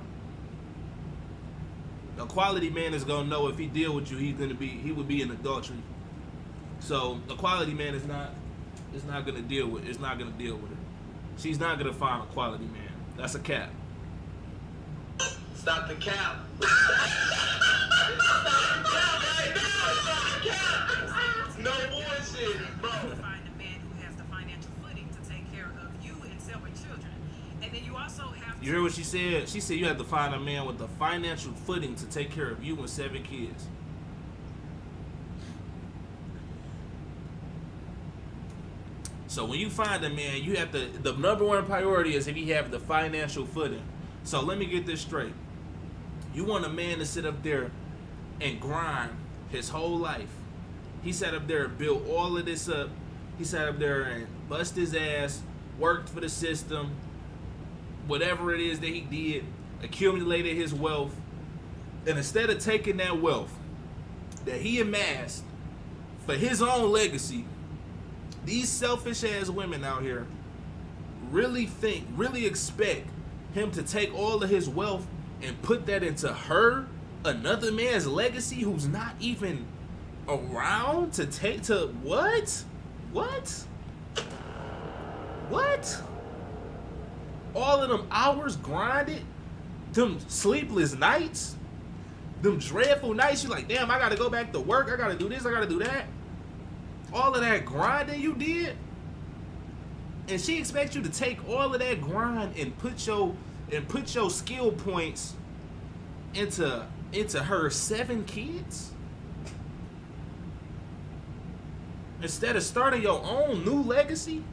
a quality man is gonna know if he deal with you, he would be in adultery. So a quality man is not gonna deal with her. She's not gonna find a quality man. That's a cap. Stop the cap. No bullshit, bro. Find a man who has the financial footing to take care of you and 7 children. And then you also have to... You heard what she said? She said you have to find a man with the financial footing to take care of you and 7 kids. So when you find a man, you have to, the number one priority is if you have the financial footing. So let me get this straight. You want a man to sit up there and grind his whole life. He sat up there and built all of this up. He sat up there and bust his ass, worked for the system, whatever it is that he did, accumulated his wealth. And instead of taking that wealth that he amassed for his own legacy, these selfish ass women out here really expect him to take all of his wealth and put that into her, another man's legacy who's not even around to take to what? All of them hours grinded, them sleepless nights, them dreadful nights, you like, damn, I gotta go back to work, I gotta do this, I gotta do that. All of that grinding you did, and she expects you to take all of that grind and put your skill points into her 7 kids instead of starting your own new legacy.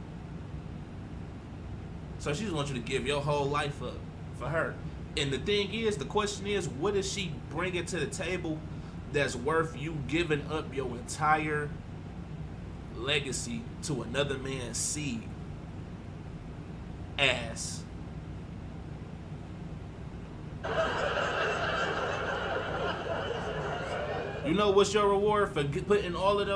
So she just wants you to give your whole life up for her. And the thing is, the question is, what is she bringing to the table that's worth you giving up your entire legacy to another man's seed? Ass. You know what's your reward for putting all of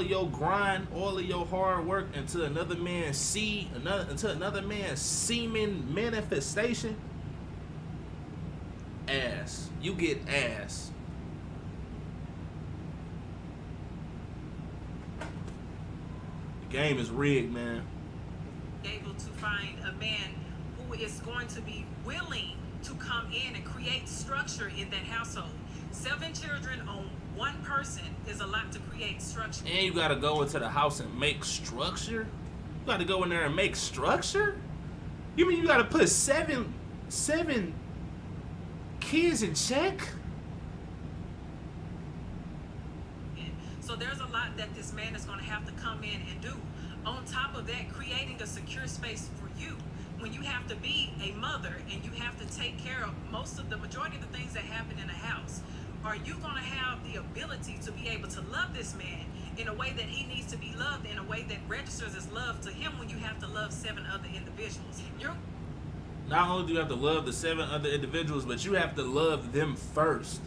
your grind, all of your hard work into another man's seed, into another man's semen manifestation? Ass. You get ass. The game is rigged, man. Able to find a man who is going to be willing to come in and create structure in that household. 7 children on one person is a lot to create structure. And you gotta go into the house and make structure? You gotta go in there and make structure? You mean you gotta put seven kids in check? So there's a lot that this man is going to have to come in and do. On top of that, creating a secure space for you. When you have to be a mother and you have to take care of majority of the things that happen in a house, are you going to have the ability to be able to love this man in a way that he needs to be loved, in a way that registers as love to him when you have to love 7 other individuals? Not only do you have to love the 7 other individuals, but you have to love them first.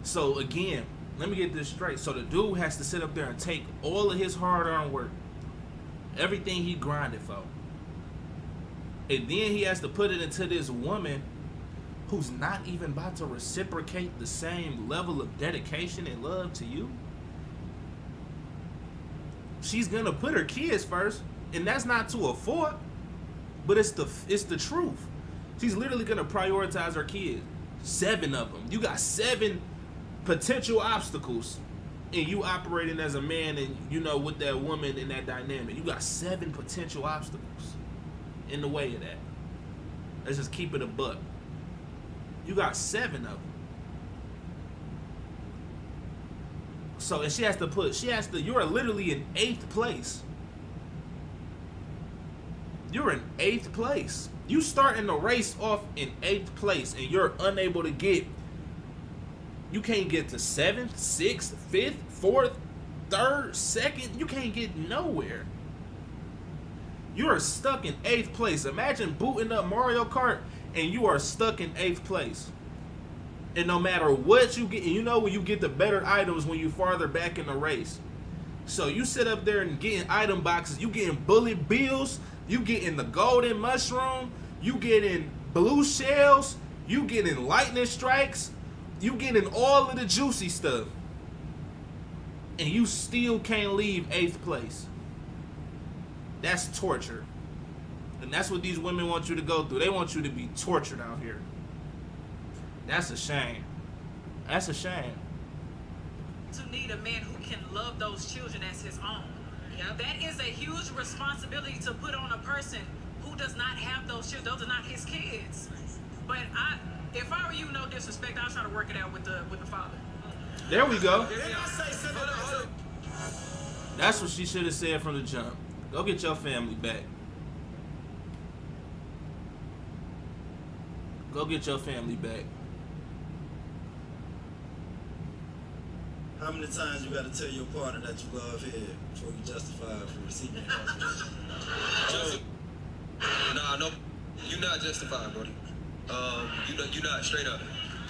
So again, let me get this straight. So the dude has to sit up there and take all of his hard-earned work, everything he grinded for, and then he has to put it into this woman who's not even about to reciprocate the same level of dedication and love to you. She's gonna put her kids first. and that's not to a fault, but it's the truth. She's literally gonna prioritize her kids. 7 of them. You got 7 potential obstacles, and you operating as a man, and you know, with that woman in that dynamic, you got 7 potential obstacles in the way of that. Let's just keep it a buck. You got 7 of them. So, and you're literally in 8th place. You're in 8th place. You starting the race off in 8th place, and you're unable to you can't get to 7th, 6th, 5th, 4th, 3rd, 2nd. You can't get nowhere. You're stuck in 8th place. Imagine booting up Mario Kart and you are stuck in 8th place. And no matter what you get, you know when you get the better items when you farther back in the race. So you sit up there and getting item boxes. You getting bullet bills. You getting the golden mushroom. You getting blue shells. You getting lightning strikes. You getting all of the juicy stuff. And you still can't leave 8th place. That's torture. And that's what these women want you to go through. They want you to be tortured out here. That's a shame. That's a shame. To need a man who can love those children as his own. Yeah. That is a huge responsibility to put on a person who does not have those children. Those are not his kids. But if I were you, no disrespect, I'll try to work it out with the father. There we go. That's what she should have said from the jump. Go get your family back. Go get your family back. How many times you gotta tell your partner that you love him before you justify for receiving it? No, you're not justified, buddy. You're not straight up.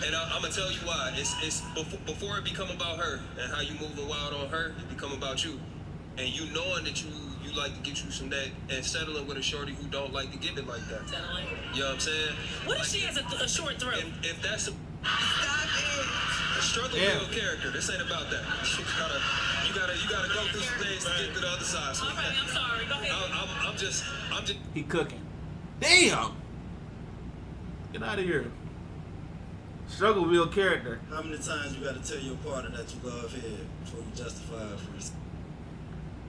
And I'm gonna tell you why. It's before it become about her and how you moving wild on her, it become about you. And you knowing that you like to get you some neck and settling with a shorty who don't like to give it like that. Settling. You know what I'm saying? What if she has a short throat? If that's a struggle build character, this ain't about that. You gotta go through some things to get to the other side. So All right, I'm sorry. Go ahead. I'm just. He cooking. Damn. Get out of here. Struggle real character. How many times you gotta tell your partner that you love him before you justify for receiving?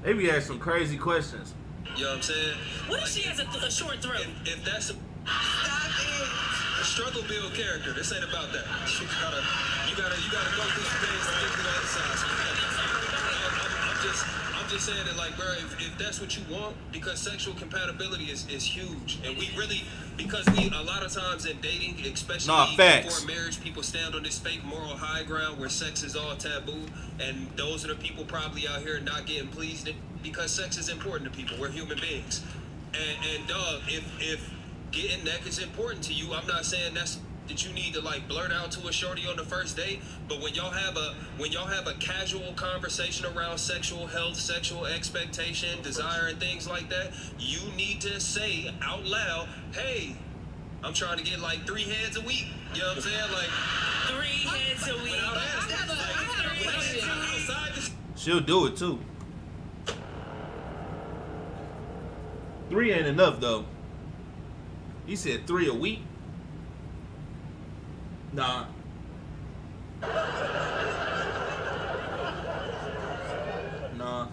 They be asking some crazy questions. You know what I'm saying? What if she has a short throat? If that's a struggle build character, this ain't about that. You gotta go through some things to get to the other side. So I'm just saying that, like, bro, if that's what you want, because sexual compatibility is huge, and we really, because a lot of times in dating, especially before marriage, people stand on this fake moral high ground where sex is all taboo, and those are the people probably out here not getting pleased because sex is important to people. We're human beings, and dog, if getting neck is important to you, I'm not saying that you need to like blurt out to a shorty on the first date, but when y'all have a casual conversation around sexual health, sexual expectation, desire, and things like that, you need to say out loud, hey, I'm trying to get like 3 heads a week. You know what I'm saying? Like 3 heads a week. She'll do it too. 3 ain't enough though. He said 3 a week. Nah. Nah.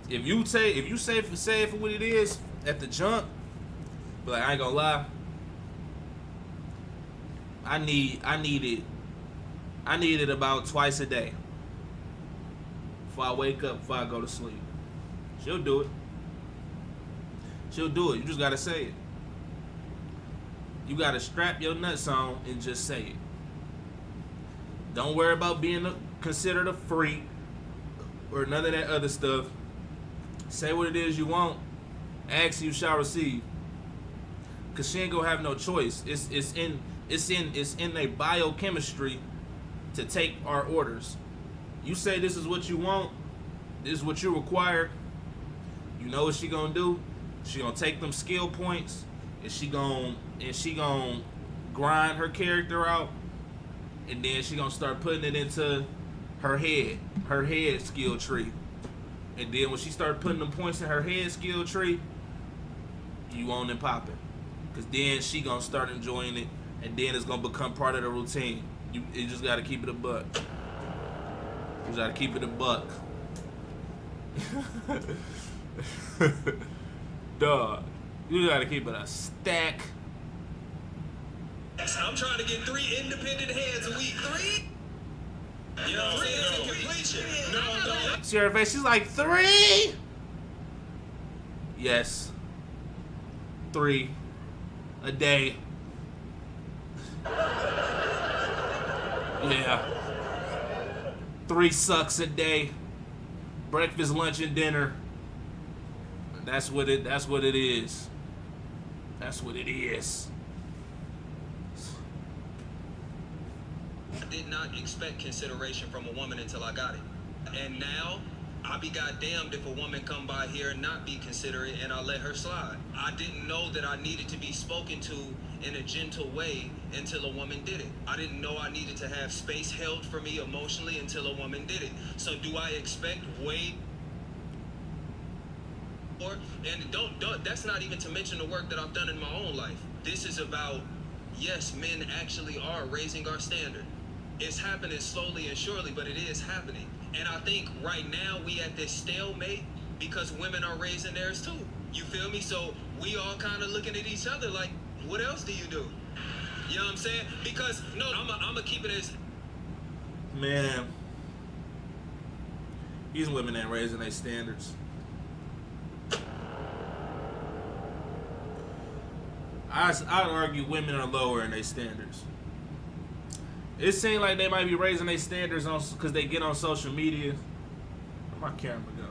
If you say it for what it is at the jump, but like, I ain't gonna lie, I need it about twice a day. Before I wake up, before I go to sleep. She'll do it. She'll do it. You just gotta say it. You gotta strap your nuts on and just say it. Don't worry about being considered a freak or none of that other stuff. Say what it is you want. Ask, you shall receive. Cause she ain't gonna have no choice. It's in their biochemistry to take our orders. You say this is what you want. This is what you require. You know what she gonna do? She gonna take them skill points, and she gonna grind her character out, and then she gonna start putting it into her head skill tree. And then when she started putting them points in her head skill tree, you on and popping. Because then she gonna start enjoying it, and then it's gonna become part of the routine. You just gotta keep it a buck. You gotta keep it a buck. Dog. You gotta keep it a stack. I'm trying to get 3 independent heads a week. 3? You know what I'm saying? It's a completion. No. See her face? She's like, 3? Yes. 3 a day. Yeah. 3 sucks a day. Breakfast, lunch, and dinner. That's what it is. That's what it is. I did not expect consideration from a woman until I got it. And now, I be goddamned if a woman come by here and not be considerate and I let her slide. I didn't know that I needed to be spoken to in a gentle way until a woman did it. I didn't know I needed to have space held for me emotionally until a woman did it. So do I expect way more? And don't that's not even to mention the work that I've done in my own life. This is about, yes, men actually are raising our standard. It's happening slowly and surely, but it is happening. And I think right now we at this stalemate because women are raising theirs too. You feel me? So we all kind of looking at each other like, what else do you do? You know what I'm saying? Because, no, I'm going to keep it as... Man. These women ain't raising their standards. I'd argue women are lowering their standards. It seems like they might be raising their standards on because they get on social media. Where'd my camera go?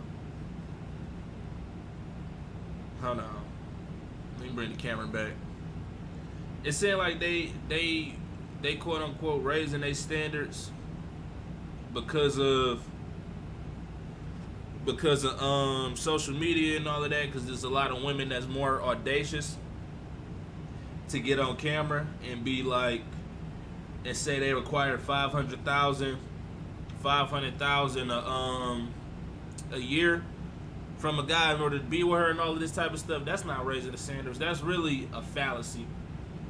Hold on. Let me bring the camera back. It seems like they quote unquote raising their standards because of social media and all of that, because there's a lot of women that's more audacious to get on camera and be like, and say they require $500,000 a year from a guy in order to be with her and all of this type of stuff. That's not raising the standards. That's really a fallacy,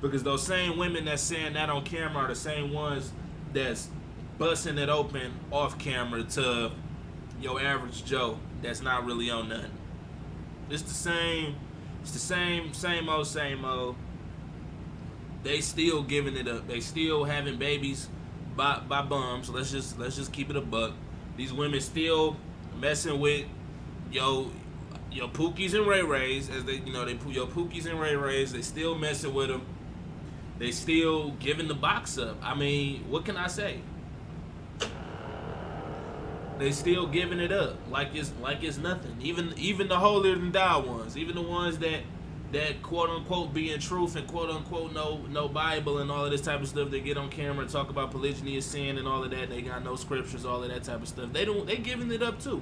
because those same women that's saying that on camera are the same ones that's busting it open off camera to your average Joe that's not really on nothing. It's the same old. They still giving it up. They still having babies by bums. Let's just keep it a buck. These women still messing with your Pookies and Ray Rays, as they put your Pookies and Ray Rays. They still messing with them. They still giving the box up. I mean, what can I say? They still giving it up like it's nothing. Even the holier than thou ones, even the ones that quote unquote be in truth and quote unquote no Bible and all of this type of stuff. They get on camera and talk about polygyny is sin and all of that. They got no scriptures, all of that type of stuff. They giving it up too.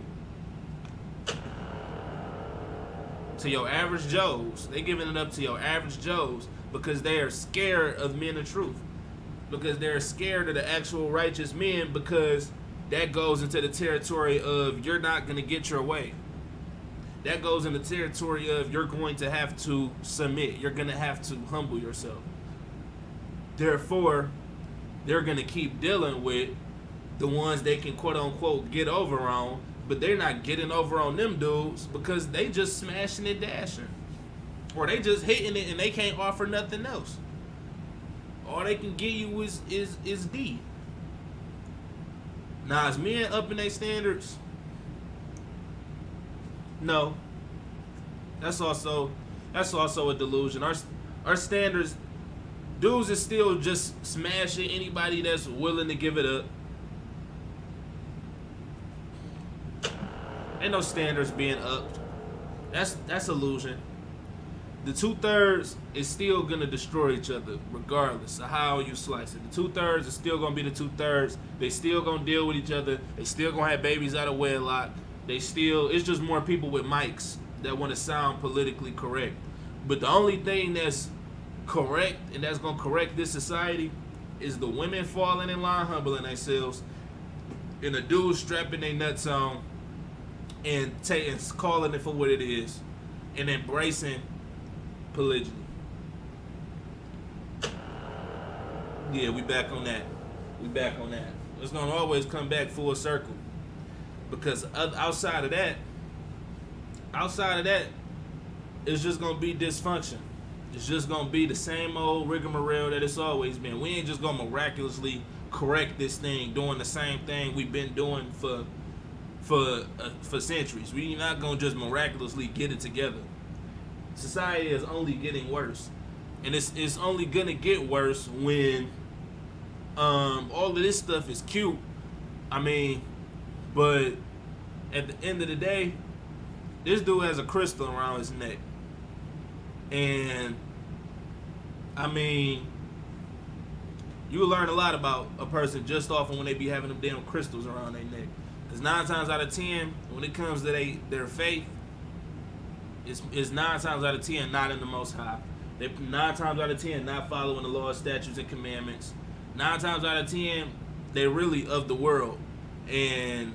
To your average Joes, they giving it up to your average Joes because they are scared of men of truth, because they're scared of the actual righteous men, because that goes into the territory of you're not gonna get your way. That goes in the territory of you're going to have to submit. You're going to have to humble yourself. Therefore, they're going to keep dealing with the ones they can quote-unquote get over on, but they're not getting over on them dudes because they just smashing and dashing. Or they just hitting it and they can't offer nothing else. All they can give you is D. Now, is men upping their standards? No, that's also a delusion. Our standards, dudes is still just smashing anybody that's willing to give it up. Ain't no standards being upped. That's illusion. The 2/3 is still gonna destroy each other regardless of how you slice it. The 2/3 is still gonna be the 2/3. They still gonna deal with each other. They still gonna have babies out of wedlock. It's just more people with mics that want to sound politically correct. But the only thing that's correct and that's going to correct this society is the women falling in line, humbling themselves, and a dude strapping their nuts on and calling it for what it is and embracing polygyny. Yeah, we back on that. It's gonna always come back full circle, because outside of that, it's just gonna be dysfunction. It's just gonna be the same old rigmarole that it's always been. We ain't just gonna miraculously correct this thing doing the same thing we've been doing for centuries. We're not gonna just miraculously get it together. Society is only getting worse, and it's only gonna get worse when all of this stuff is cute. I mean, but at the end of the day, this dude has a crystal around his neck, and I mean, you will learn a lot about a person just off of when they be having them damn crystals around their neck. Because 9 times out of 10, when it comes to their faith, it's 9 times out of 10 not in the Most High. They 9 times out of 10 not following the laws, statutes, and commandments. 9 times out of 10, they're really of the world, and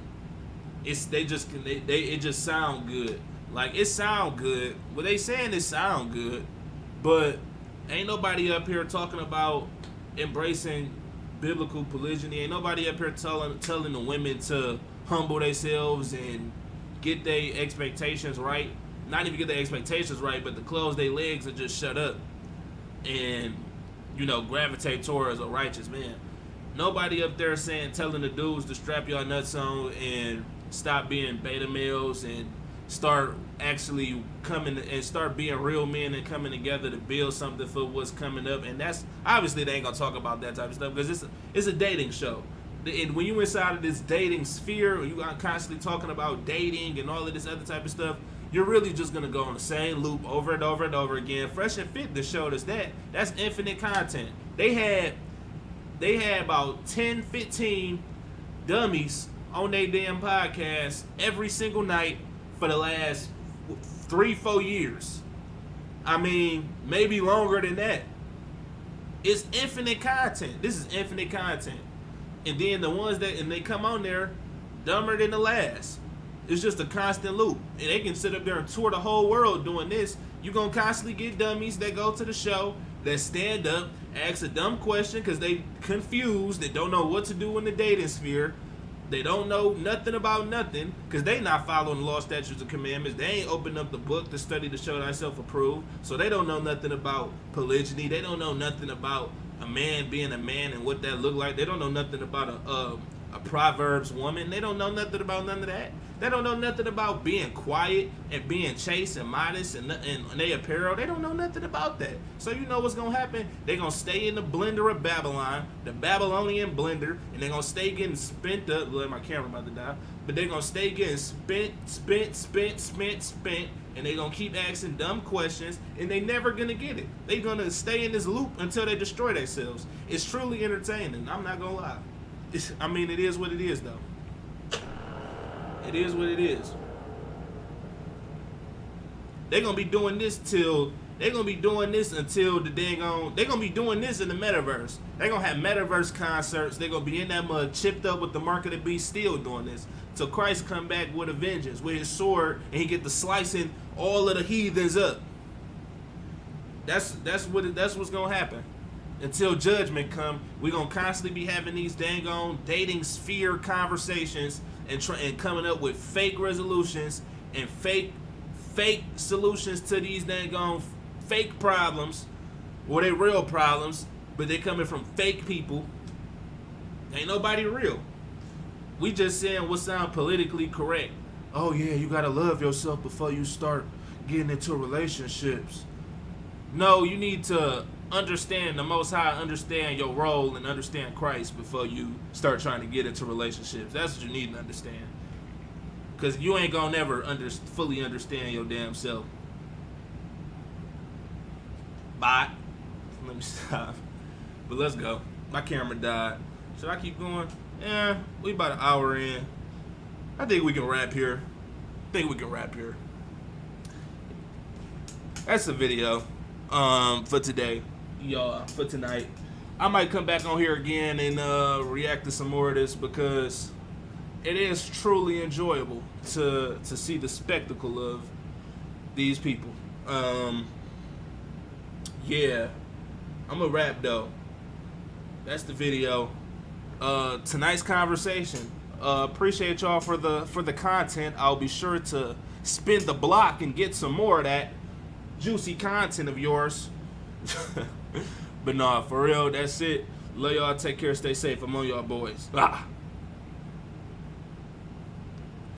it just sound good. Like, it sound good. What they saying it sound good, but ain't nobody up here talking about embracing biblical polygyny. Ain't nobody up here telling the women to humble themselves and get their expectations right. Not even get their expectations right, but to close their legs and just shut up and, gravitate towards a righteous man. Nobody up there telling the dudes to strap your nuts on and stop being beta males and start actually coming and start being real men and coming together to build something for what's coming up. And that's obviously they ain't gonna talk about that type of stuff because it's a dating show. And when you inside of this dating sphere, you are constantly talking about dating and all of this other type of stuff, you're really just gonna go on the same loop over and over and over again. Fresh and Fit showed us that. That's infinite content. They had about 10, 15 dummies on their damn podcast every single night for the last 3-4 years. I mean, maybe longer than that. It's infinite content. This is infinite content. And then the ones and they come on there dumber than the last. It's just a constant loop. And they can sit up there and tour the whole world doing this. You're going to constantly get dummies that go to the show, that stand up, ask a dumb question because they confused, they don't know what to do in the dating sphere. They don't know nothing about nothing because they not following the law, statutes, and commandments. They ain't opened up the book to study to show thyself approved. So they don't know nothing about polygyny. They don't know nothing about a man being a man and what that look like. They don't know nothing about a Proverbs woman. They don't know nothing about none of that. They don't know nothing about being quiet and being chaste and modest and their apparel. They don't know nothing about that. So you know what's going to happen? They're going to stay in the blender of Babylon, the Babylonian blender, and they're going to stay getting spent up. Look, my camera about to die. But they're going to stay getting spent, and they're going to keep asking dumb questions, and they never going to get it. They're going to stay in this loop until they destroy themselves. It's truly entertaining. I'm not going to lie. It is what it is, though. It is what it is. They're gonna be doing this until the dang on. They're gonna be doing this in the metaverse. They're gonna have metaverse concerts. They're gonna be in that mud, chipped up with the mark of the beast, still doing this. Till Christ come back with a vengeance, with his sword, and he get to slicing all of the heathens up. That's what's gonna happen. Until judgment come, we're gonna constantly be having these dang on dating sphere conversations and coming up with fake resolutions and fake solutions to these dang on fake problems, or they real problems, but they coming from fake people. Ain't nobody real. We just saying what sound politically correct. Oh yeah, you gotta love yourself before you start getting into relationships. No, you need to understand the Most High, understand your role, and understand Christ before you start trying to get into relationships. That's what you need to understand. Because you ain't gonna never fully understand your damn self. Bye. Let me stop. But let's go. My camera died. Should I keep going? Yeah, we about an hour in. I think we can wrap here. That's the video for today. Y'all, for tonight. I might come back on here again and react to some more of this because it is truly enjoyable to see the spectacle of these people. Yeah, I'm a wrap though. That's the video. Tonight's conversation. Appreciate y'all for the content. I'll be sure to spin the block and get some more of that juicy content of yours. But nah, for real, that's it. Love y'all. Take care. Stay safe. I'm on y'all boys. Ah.